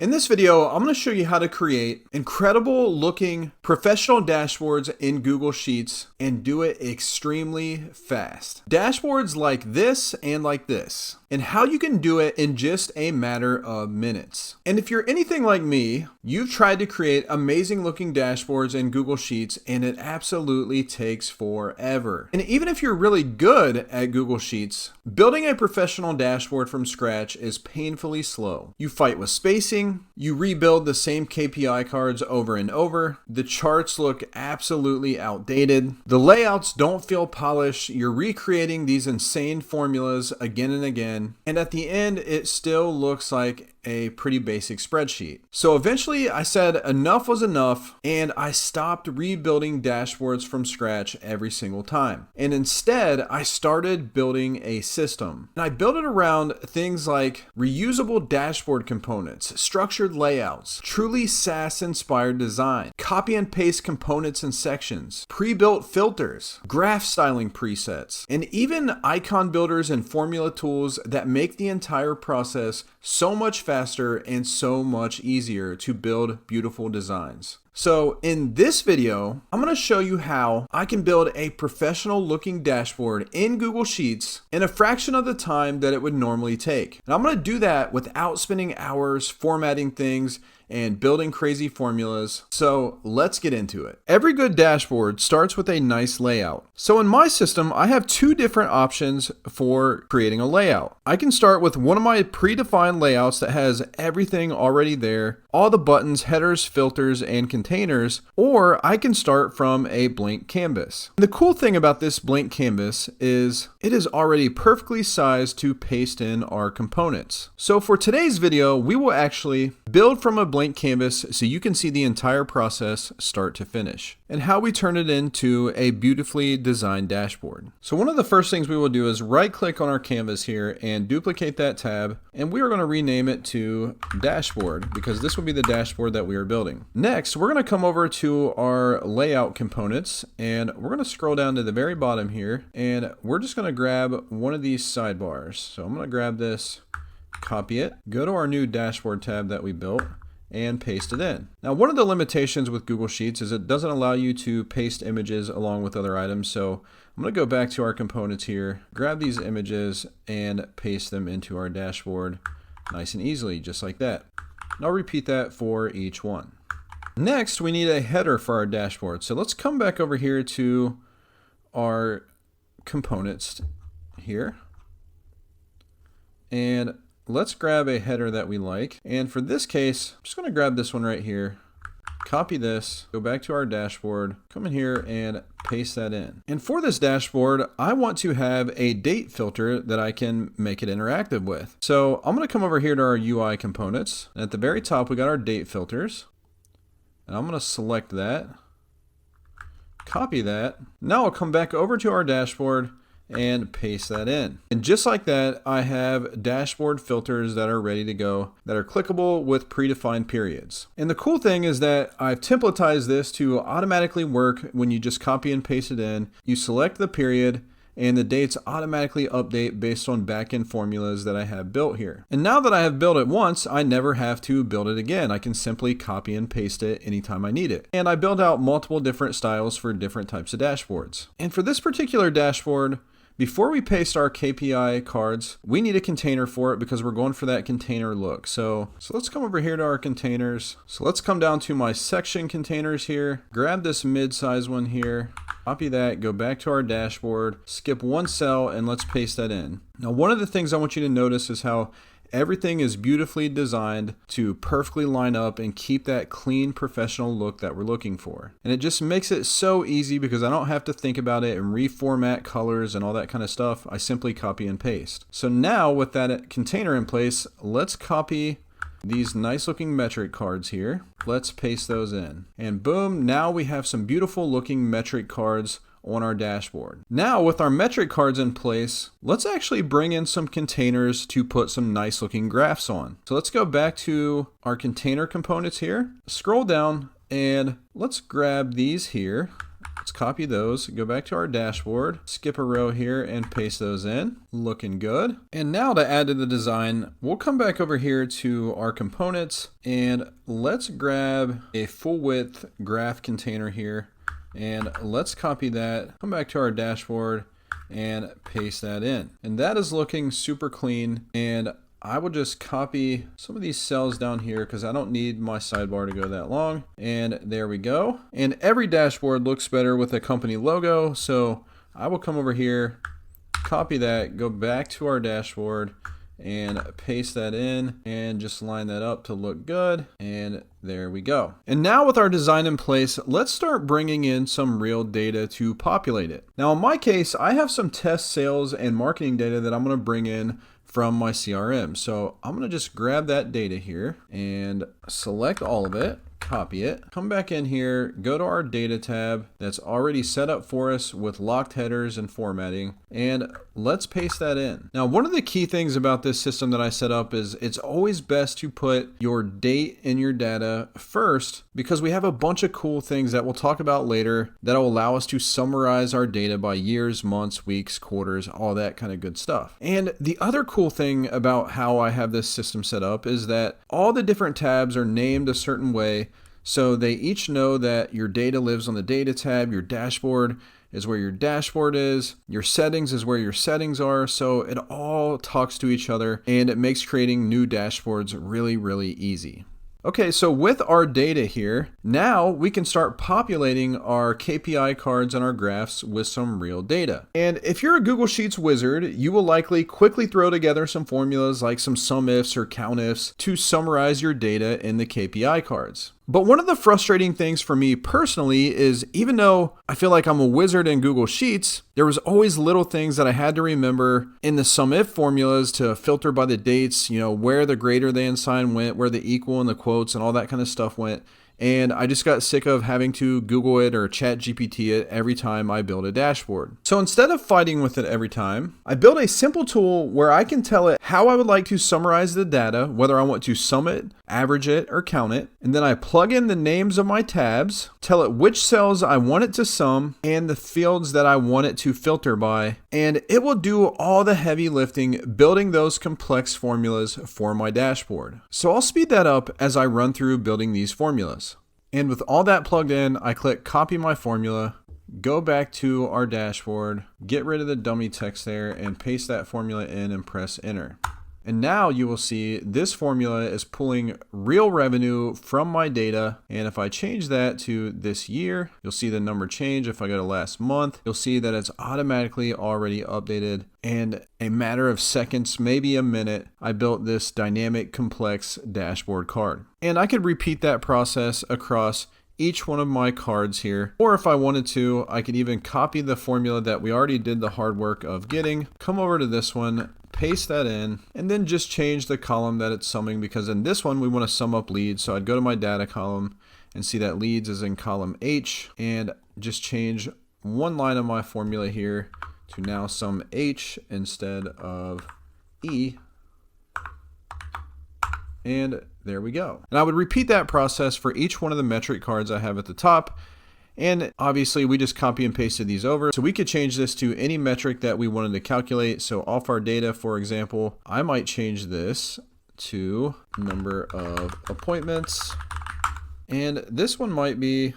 In this video, I'm going to show you how to create incredible looking professional dashboards in Google Sheets and do it extremely fast. Dashboards like this and like this, and how you can do it in just a matter of minutes. And if you're anything like me, you've tried to create amazing looking dashboards in Google Sheets and it absolutely takes forever. And even if you're really good at Google Sheets, building a professional dashboard from scratch is painfully slow. You fight with spacing, you rebuild the same KPI cards over and over, the charts look absolutely outdated, the layouts don't feel polished, you're recreating these insane formulas again and again, and at the end it still looks like a pretty basic spreadsheet. So eventually I said enough was enough and I stopped rebuilding dashboards from scratch every single time. And instead I started building a system. And I built it around things like reusable dashboard components, structured layouts, truly SaaS inspired design, copy and paste components and sections, pre-built filters, graph styling presets, and even icon builders and formula tools that make the entire process so much faster and so much easier to build beautiful designs. So in this video, I'm going to show you how I can build a professional looking dashboard in Google Sheets in a fraction of the time that it would normally take. And I'm going to do that without spending hours formatting things and building crazy formulas. So let's get into it. Every good dashboard starts with a nice layout. So in my system, I have two different options for creating a layout. I can start with one of my predefined layouts that has everything already there, all the buttons, headers, filters, and containers, or I can start from a blank canvas. And the cool thing about this blank canvas is it is already perfectly sized to paste in our components. So for today's video, we will actually build from a blank canvas so you can see the entire process start to finish and how we turn it into a beautifully designed dashboard. So one of the first things we will do is right click on our canvas here and duplicate that tab, and we are going to rename it to dashboard because this will be the dashboard that we are building. Next, we're going to come over to our layout components and we're going to scroll down to the very bottom here and we're just going to grab one of these sidebars. So I'm going to grab this, copy it, go to our new dashboard tab that we built, and paste it in. Now, one of the limitations with Google Sheets is it doesn't allow you to paste images along with other items. So I'm going to go back to our components here, grab these images and paste them into our dashboard nice and easily, just like that. And I'll repeat that for each one. Next, we need a header for our dashboard. So let's come back over here to our components here. And let's grab a header that we like. And for this case, I'm just going to grab this one right here, copy this, go back to our dashboard, come in here and paste that in. And for this dashboard, I want to have a date filter that I can make it interactive with. So I'm going to come over here to our UI components. And at the very top, we got our date filters. And I'm going to select that, copy that. Now I'll come back over to our dashboard and paste that in. And just like that, I have dashboard filters that are ready to go, that are clickable with predefined periods. And the cool thing is that I've templatized this to automatically work when you just copy and paste it in. You select the period and the dates automatically update based on backend formulas that I have built here. And now that I have built it once, I never have to build it again. I can simply copy and paste it anytime I need it. And I build out multiple different styles for different types of dashboards. And for this particular dashboard, before we paste our KPI cards, we need a container for it because we're going for that container look. So let's come over here to our containers. So let's come down to my section containers here, grab this mid-size one here, copy that, go back to our dashboard, skip one cell, and let's paste that in. Now, one of the things I want you to notice is how everything is beautifully designed to perfectly line up and keep that clean professional look that we're looking for. And it just makes it so easy because I don't have to think about it and reformat colors and all that kind of stuff. I simply copy and paste. So now with that container in place, let's copy these nice looking metric cards here. Let's paste those in. And boom, now we have some beautiful looking metric cards on our dashboard. Now with our metric cards in place, let's actually bring in some containers to put some nice looking graphs on. So let's go back to our container components here, scroll down, and let's grab these here, Let's copy those, go back to our dashboard, skip a row here and paste those in. Looking good. And now to add to the design, we'll come back over here to our components and let's grab a full width graph container here and let's copy that, come back to our dashboard and paste that in. And that is looking super clean, and I will just copy some of these cells down here because I don't need my sidebar to go that long. And there we go. And every dashboard looks better with a company logo. So I will come over here, copy that, go back to our dashboard and paste that in and just line that up to look good. And there we go. And now with our design in place, let's start bringing in some real data to populate it. Now in my case, I have some test sales and marketing data that I'm going to bring in from my CRM. So I'm going to just grab that data here and select all of it, copy it, come back in here, go to our data tab that's already set up for us with locked headers and formatting, and let's paste that in. Now, one of the key things about this system that I set up is it's always best to put your date in your data first, because we have a bunch of cool things that we'll talk about later that will allow us to summarize our data by years, months, weeks, quarters, all that kind of good stuff. And the other cool thing about how I have this system set up is that all the different tabs are named a certain way, so they each know that your data lives on the data tab, your dashboard is where your dashboard is, your settings is where your settings are, so it all talks to each other and it makes creating new dashboards really, really easy. Okay, so with our data here, now we can start populating our KPI cards and our graphs with some real data. And if you're a Google Sheets wizard, you will likely quickly throw together some formulas like some SUMIFS or COUNTIFS to summarize your data in the KPI cards. But one of the frustrating things for me personally is, even though I feel like I'm a wizard in Google Sheets, there was always little things that I had to remember in the SUMIF formulas to filter by the dates, where the greater than sign went, where the equal and the quotes and all that kind of stuff went. And I just got sick of having to Google it or chat GPT it every time I build a dashboard. So instead of fighting with it every time, I built a simple tool where I can tell it how I would like to summarize the data, whether I want to sum it, average it, or count it. And then I plug in the names of my tabs, tell it which cells I want it to sum, and the fields that I want it to filter by. And it will do all the heavy lifting, building those complex formulas for my dashboard. So I'll speed that up as I run through building these formulas. And with all that plugged in, I click copy my formula, go back to our dashboard, get rid of the dummy text there, and paste that formula in and press enter. And now you will see this formula is pulling real revenue from my data. And if I change that to this year, you'll see the number change. If I go to last month, you'll see that it's automatically already updated. And a matter of seconds, maybe a minute, I built this dynamic, complex dashboard card. And I could repeat that process across each one of my cards here. Or if I wanted to, I could even copy the formula that we already did the hard work of getting, come over to this one, paste that in, and then just change the column that it's summing, because in this one we want to sum up leads. So I'd go to my data column and see that leads is in column H, and just change one line of my formula here to now sum H instead of E. And there we go. And I would repeat that process for each one of the metric cards I have at the top. And obviously we just copy and pasted these over. So we could change this to any metric that we wanted to calculate. So off our data, for example, I might change this to number of appointments. And this one might be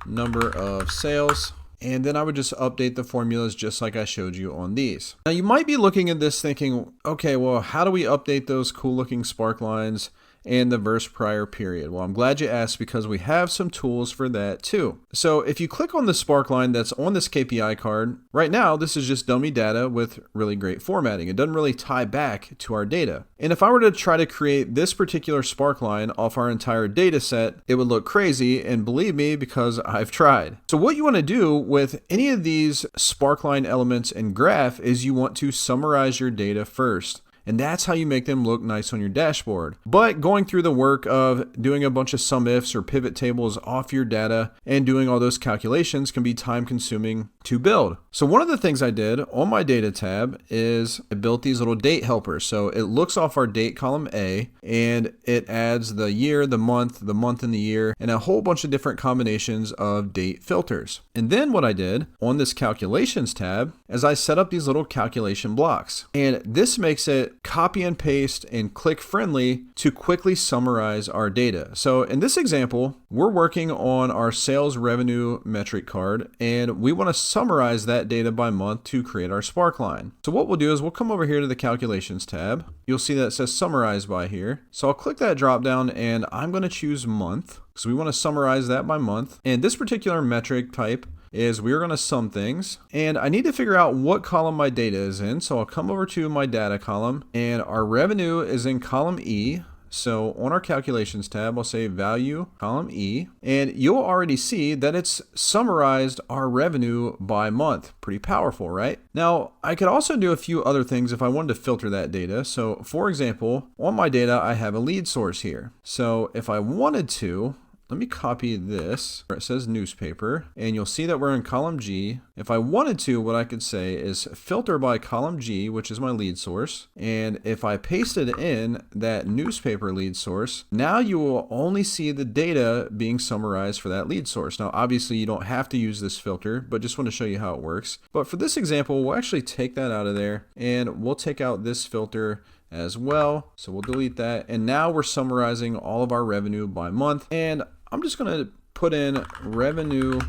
number of sales. And then I would just update the formulas just like I showed you on these. Now you might be looking at this thinking, okay, well, how do we update those cool looking Sparklines and the verse prior period? Well, I'm glad you asked, because we have some tools for that too. So if you click on the Sparkline that's on this KPI card, right now this is just dummy data with really great formatting. It doesn't really tie back to our data. And if I were to try to create this particular Sparkline off our entire data set, it would look crazy, and believe me, because I've tried. So what you want to do with any of these Sparkline elements and graph is you want to summarize your data first. And that's how you make them look nice on your dashboard. But going through the work of doing a bunch of SUMIFS or pivot tables off your data and doing all those calculations can be time consuming to build. So one of the things I did on my data tab is I built these little date helpers. So it looks off our date column A, and it adds the year, the month and the year, and a whole bunch of different combinations of date filters. And then what I did on this calculations tab is I set up these little calculation blocks. And this makes it copy and paste and click friendly to quickly summarize our data. So in this example, we're working on our sales revenue metric card, and we want to summarize that data by month to create our Sparkline. So what we'll do is we'll come over here to the calculations tab. You'll see that it says summarize by here. So I'll click that drop down and I'm going to choose month. So we want to summarize that by month. And this particular metric type is we're going to sum things, and I need to figure out what column my data is in. So I'll come over to my data column, and our revenue is in column E. So on our calculations tab, I'll say value column E, and you'll already see that it's summarized our revenue by month. Pretty powerful, right? Now, I could also do a few other things if I wanted to filter that data. So for example, on my data, I have a lead source here. So if I wanted to, let me copy this where it says newspaper, and you'll see that we're in column G. If I wanted to, what I could say is filter by column G, which is my lead source. And if I pasted in that newspaper lead source, now you will only see the data being summarized for that lead source. Now, obviously you don't have to use this filter, but just want to show you how it works. But for this example, we'll actually take that out of there, and we'll take out this filter as well. So we'll delete that. And now we're summarizing all of our revenue by month. And I'm just going to put in revenue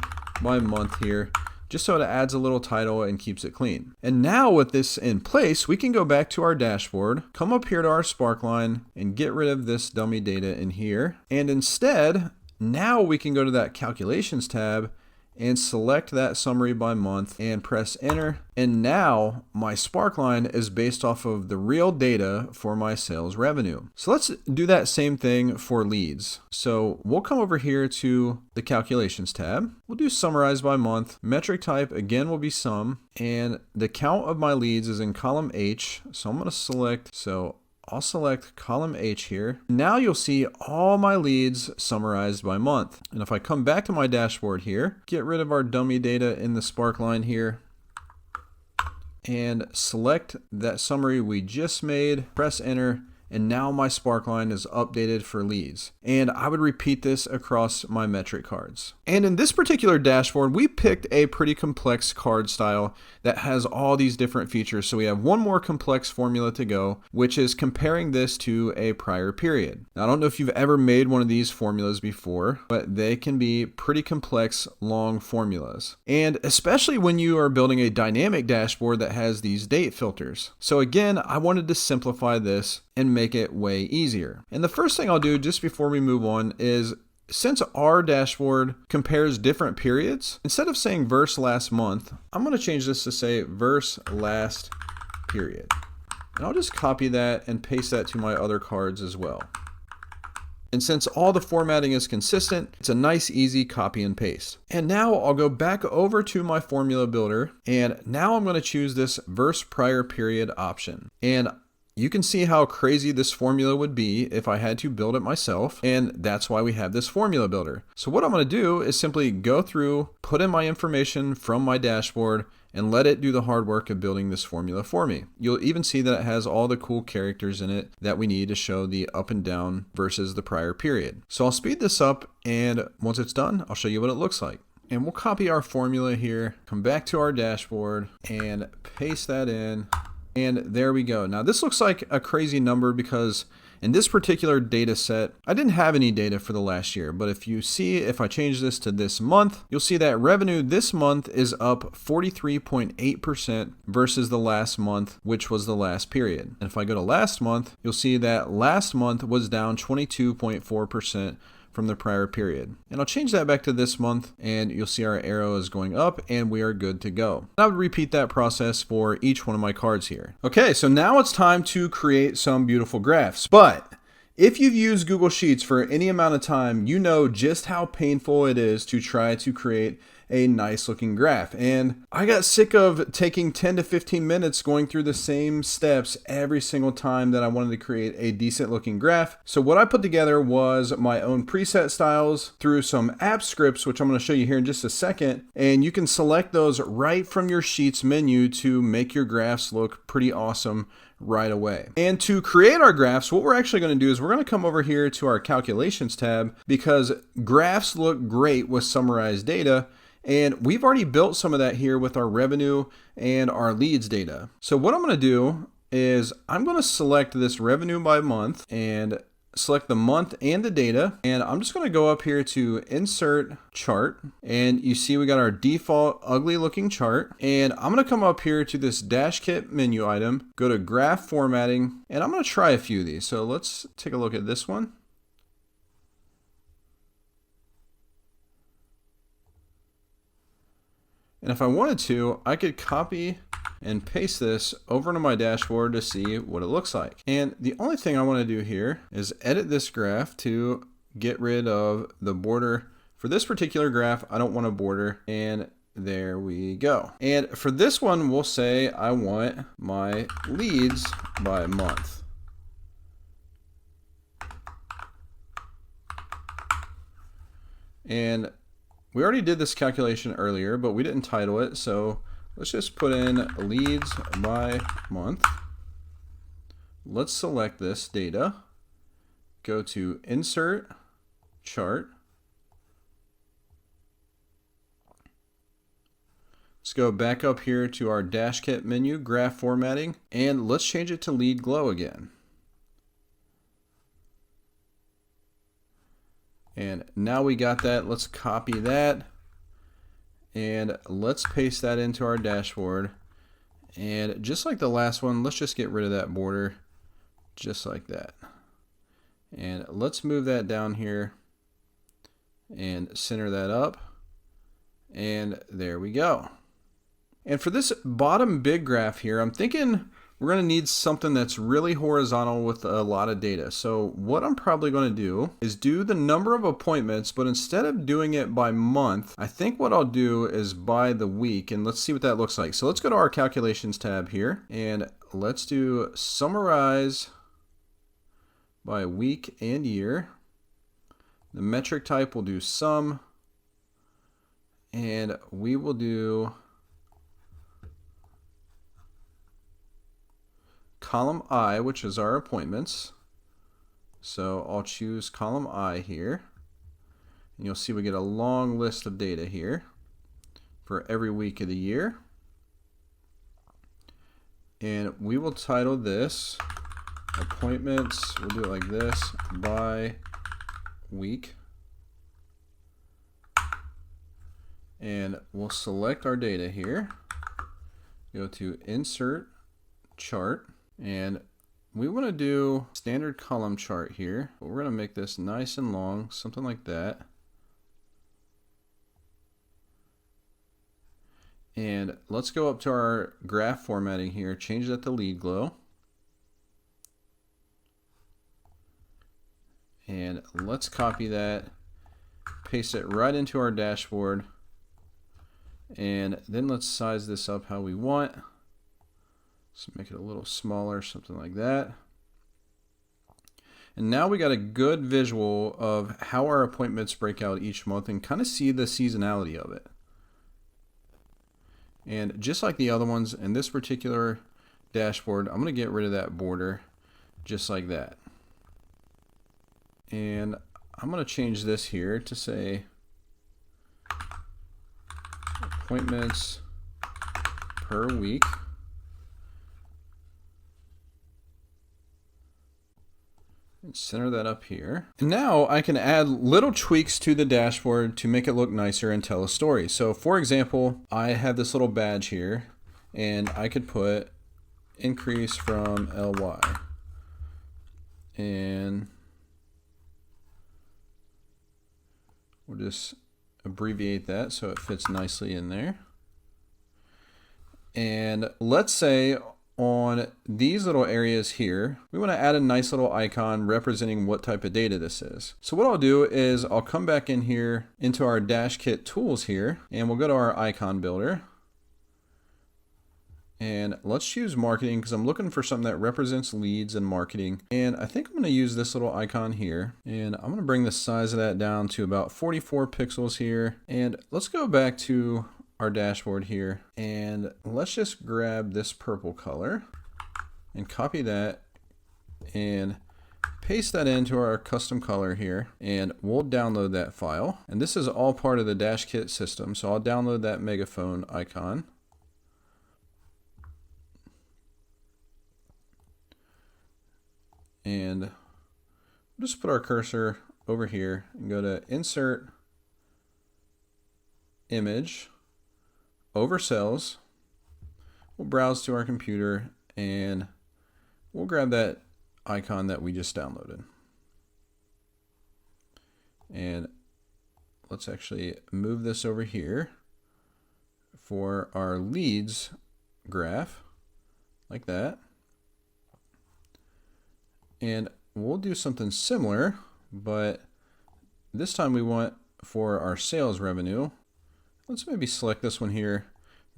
by month here, just so it adds a little title and keeps it clean. And now with this in place, we can go back to our dashboard, come up here to our Sparkline, and get rid of this dummy data in here. And instead, now we can go to that calculations tab and select that summary by month and press enter. And now my Sparkline is based off of the real data for my sales revenue. So let's do that same thing for leads. So we'll come over here to the calculations tab. We'll do summarize by month. Metric type again will be sum, and the count of my leads is in column H. So I'm going to select, I'll select column H here. Now you'll see all my leads summarized by month. And if I come back to my dashboard here, get rid of our dummy data in the Sparkline here, and select that summary we just made, press enter, and now my Sparkline is updated for leads. And I would repeat this across my metric cards. And in this particular dashboard, we picked a pretty complex card style that has all these different features. So we have one more complex formula to go, which is comparing this to a prior period. Now, I don't know if you've ever made one of these formulas before, but they can be pretty complex, long formulas. And especially when you are building a dynamic dashboard that has these date filters. So again, I wanted to simplify this and make it way easier. And the first thing I'll do just before we move on is, since our dashboard compares different periods, instead of saying verse last month, I'm going to change this to say verse last period. And I'll just copy that and paste that to my other cards as well. And since all the formatting is consistent, it's a nice, easy copy and paste. And now I'll go back over to my formula builder, and now I'm going to choose this verse prior period option. And you can see how crazy this formula would be if I had to build it myself, and that's why we have this formula builder. So what I'm going to do is simply go through, put in my information from my dashboard, and let it do the hard work of building this formula for me. You'll even see that it has all the cool characters in it that we need to show the up and down versus the prior period. So I'll speed this up, and once it's done, I'll show you what it looks like. And we'll copy our formula here, come back to our dashboard, and paste that in. And there we go. Now this looks like a crazy number because in this particular data set, I didn't have any data for the last year, but if I change this to this month, you'll see that revenue this month is up 43.8% versus the last month, which was the last period. And if I go to last month, you'll see that last month was down 22.4% from the prior period. And I'll change that back to this month, and you'll see our arrow is going up and we are good to go. I would repeat that process for each one of my cards here. Okay, so now it's time to create some beautiful graphs. But if you've used Google Sheets for any amount of time, you know just how painful it is to try to create a nice looking graph. And I got sick of taking 10 to 15 minutes going through the same steps every single time that I wanted to create a decent looking graph. So what I put together was my own preset styles through some app scripts, which I'm going to show you here in just a second. And you can select those right from your Sheets menu to make your graphs look pretty awesome right away. And to create our graphs, what we're actually going to do is we're going to come over here to our calculations tab, because graphs look great with summarized data. And we've already built some of that here with our revenue and our leads data. So what I'm going to do is I'm going to select this revenue by month and select the month and the data. And I'm just going to go up here to insert chart. And you see we got our default ugly looking chart. And I'm going to come up here to this dash kit menu item, go to graph formatting, and I'm going to try a few of these. So let's take a look at this one. And if I wanted to, I could copy and paste this over into my dashboard to see what it looks like. And the only thing I want to do here is edit this graph to get rid of the border. For this particular graph, I don't want a border, and there we go. And for this one, we'll say I want my leads by month. And we already did this calculation earlier, but we didn't title it, so let's just put in leads by month. Let's select this data, go to insert chart. Let's go back up here to our dash kit menu, graph formatting, and let's change it to lead glow again. And now we got that. Let's copy that and let's paste that into our dashboard. And just like the last one, let's just get rid of that border just like that. And let's move that down here and center that up. And there we go. And for this bottom big graph here, I'm thinking we're going to need something that's really horizontal with a lot of data. So what I'm probably going to do is do the number of appointments, but instead of doing it by month, I think what I'll do is by the week, and let's see what that looks like. So let's go to our calculations tab here, and let's do summarize by week and year. The metric type will do sum, and we will do column I, which is our appointments. So I'll choose column I here. And you'll see we get a long list of data here for every week of the year. And we will title this appointments, we'll do it like this, by week. And we'll select our data here, go to insert chart. And we want to do standard column chart here, but we're going to make this nice and long, something like that. And let's go up to our graph formatting here, change that to lead glow. And let's copy that, paste it right into our dashboard. And then let's size this up how we want. So make it a little smaller, something like that. And now we got a good visual of how our appointments break out each month and kind of see the seasonality of it. And just like the other ones, in this particular dashboard, I'm going to get rid of that border just like that. And I'm going to change this here to say appointments per week. And center that up here. And now I can add little tweaks to the dashboard to make it look nicer and tell a story. So for example, I have this little badge here, and I could put increase from LY. And we'll just abbreviate that so it fits nicely in there. And let's say on these little areas here, we want to add a nice little icon representing what type of data this is. So what I'll do is I'll come back in here into our Dash Kit tools here, and we'll go to our icon builder. And let's choose marketing because I'm looking for something that represents leads and marketing. And I think I'm going to use this little icon here. And I'm going to bring the size of that down to about 44 pixels here. And let's go back to our dashboard here. And let's just grab this purple color and copy that and paste that into our custom color here. And we'll download that file. And this is all part of the Dash Kit system. So I'll download that megaphone icon. And we'll just put our cursor over here and go to Insert, Image, Over Cells. We'll browse to our computer and we'll grab that icon that we just downloaded. And let's actually move this over here for our leads graph, like that. And we'll do something similar, but this time we want for our sales revenue. Let's maybe select this one here,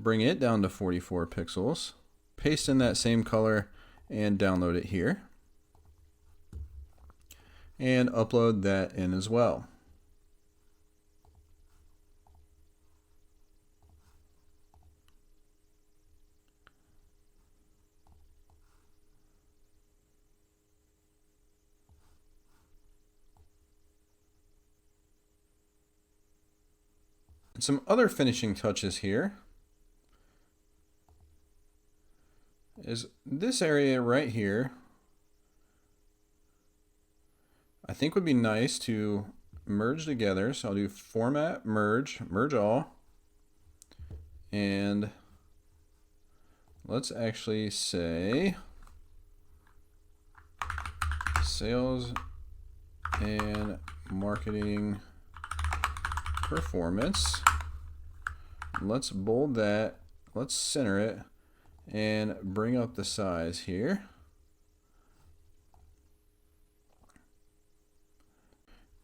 bring it down to 44 pixels, paste in that same color and download it here. And upload that in as well. And some other finishing touches here is this area right here. I think would be nice to merge together. So I'll do Format, Merge, Merge All. And let's actually say Sales and Marketing Performance. Let's bold that, let's center it, and bring up the size here.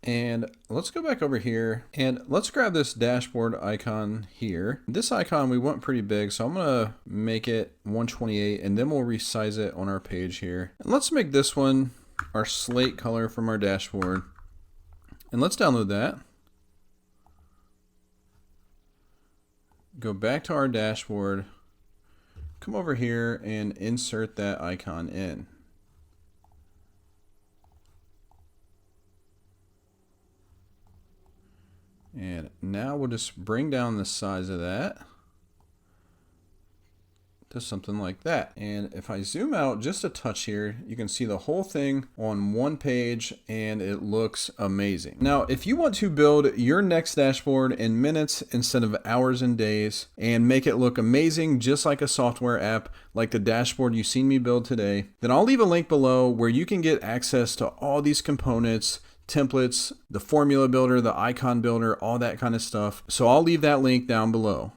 And let's go back over here and let's grab this dashboard icon here. This icon we want pretty big, so I'm gonna make it 128 and then we'll resize it on our page here. And let's make this one our slate color from our dashboard. And let's download that. Go back to our dashboard, come over here and insert that icon in. And now we'll just bring down the size of that to something like that. And if I zoom out just a touch here, you can see the whole thing on one page and it looks amazing. Now, if you want to build your next dashboard in minutes instead of hours and days and make it look amazing just like a software app like the dashboard you've seen me build today, then I'll leave a link below where you can get access to all these components, templates, the formula builder, the icon builder, all that kind of stuff. So I'll leave that link down below.